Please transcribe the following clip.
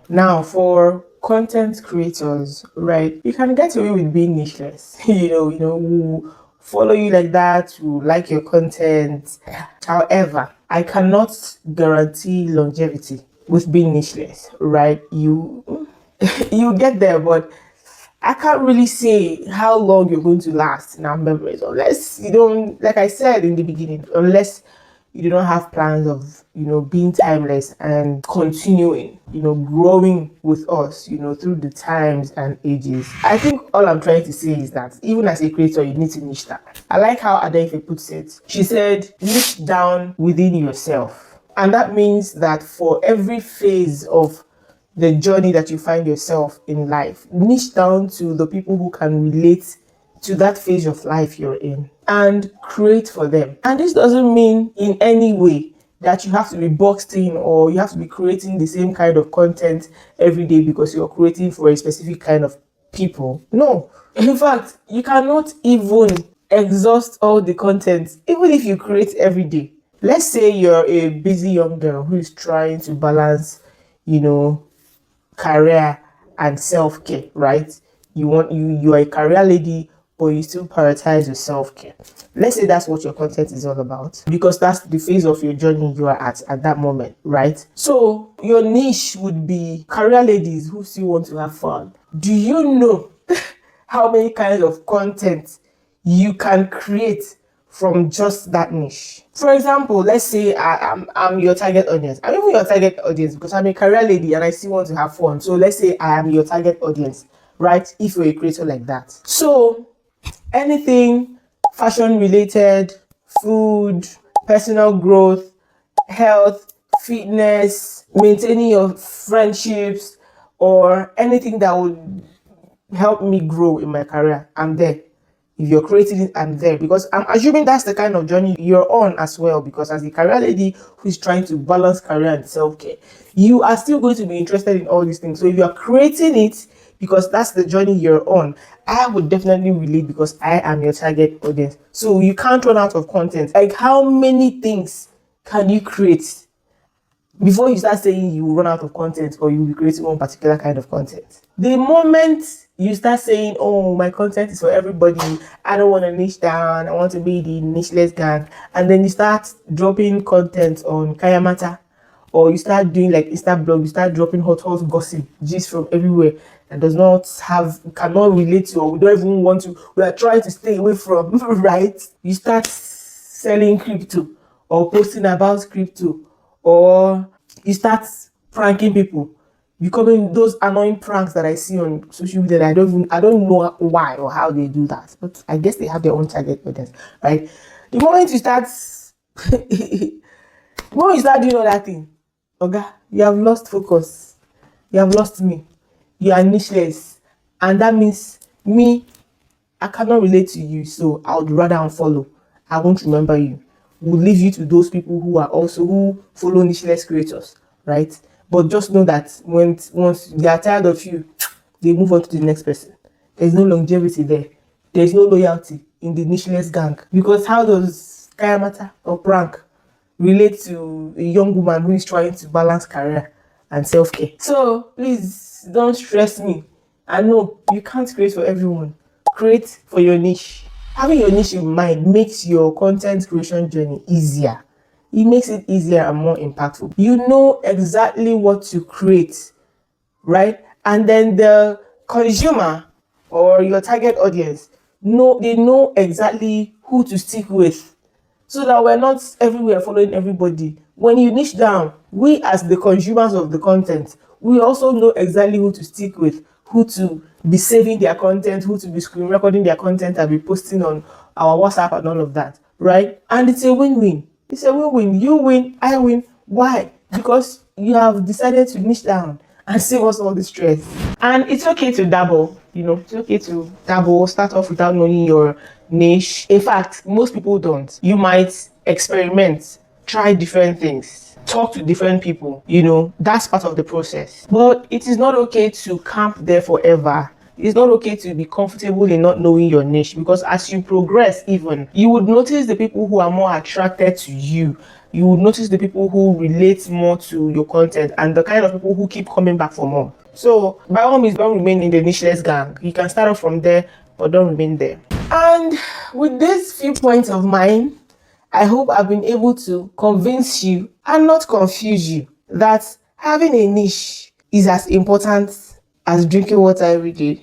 Now, for content creators, right, you can get away with being nicheless. Who follow you like that, who like your content. However, I cannot guarantee longevity with being nicheless, right? You get there, but I can't really say how long you're going to last in our memories unless you don't, like I said in the beginning, unless you do not have plans of, being timeless and continuing, growing with us, through the times and ages. I think all I'm trying to say is that even as a creator, you need to niche down. I like how Adefe puts it. She said, niche down within yourself. And that means that for every phase of the journey that you find yourself in life, niche down to the people who can relate to that phase of life you're in and create for them. And this doesn't mean in any way that you have to be boxed in or you have to be creating the same kind of content every day because you're creating for a specific kind of people. No. In fact, you cannot even exhaust all the content even if you create every day. Let's say you're a busy young girl who is trying to balance, you know, career and self-care, right? You are a career lady, but you still prioritize your self-care. Let's say that's what your content is all about, because that's the phase of your journey you are at that moment, right? So your niche would be career ladies who still want to have fun. Do you know how many kinds of content you can create from just that niche? For example, let's say I'm your target audience. I'm even your target audience because I'm a career lady and I still want to have fun. So let's say I am your target audience, right? If you're a creator like that. So anything fashion related, food, personal growth, health, fitness, maintaining your friendships, or anything that would help me grow in my career, I'm there. If you're creating it, I'm there, because I'm assuming that's the kind of journey you're on as well. Because as a career lady who is trying to balance career and self-care, you are still going to be interested in all these things. So if you're creating it because that's the journey you're on, I would definitely relate because I am your target audience. So you can't run out of content. Like, how many things can you create before you start saying you run out of content or you'll be creating one particular kind of content? The moment you start saying, oh, my content is for everybody, I don't want to niche down, I want to be the nicheless gang, and then you start dropping content on Kayamata, or you start doing like Insta blog, you start dropping hot gossip gist from everywhere that does not have, cannot relate to, or we don't even want to, we are trying to stay away from, right? You start selling crypto or posting about crypto, or you start pranking people, becoming those annoying pranks that I see on social media that I don't know why or how they do that, but I guess they have their own target audience, right? The moment you start the moment you start doing all that thing, okay, you have lost focus, you have lost me, you are nicheless, and that means me, I cannot relate to you, so I would rather unfollow. I won't remember you. We'll leave you to those people who are also who follow nicheless creators, right? But just know that once they are tired of you, they move on to the next person. There's no longevity there. There's no loyalty in the nicheless gang. Because how does Kaya matter or prank relate to a young woman who is trying to balance career and self-care? So please don't stress me. I know you can't create for everyone. Create for your niche. Having your niche in mind makes your content creation journey easier. It makes it easier and more impactful. You know exactly what to create, right? And then the consumer or your target audience they know exactly who to stick with, so that we're not everywhere following everybody. When you niche down, we as the consumers of the content, we also know exactly who to stick with, who to be saving their content, who to be screen recording their content and be posting on our WhatsApp and all of that, right? And it's a win-win. It's a win-win. You win, I win. Why? Because you have decided to niche down and save us all the stress. And it's okay to dabble, it's okay to dabble, start off without knowing your niche. In fact, most people don't. You might experiment, try different things, talk to different people, that's part of the process. But it is not okay to camp there forever it's not okay to be comfortable in not knowing your niche, because as you progress, even you would notice the people who are more attracted to you. You would notice the people who relate more to your content and the kind of people who keep coming back for more. So by all means, don't remain in the nicheless gang. You can start off from there, but don't remain there. And with these few points of mine, I hope I've been able to convince you and not confuse you that having a niche is as important as drinking water every day.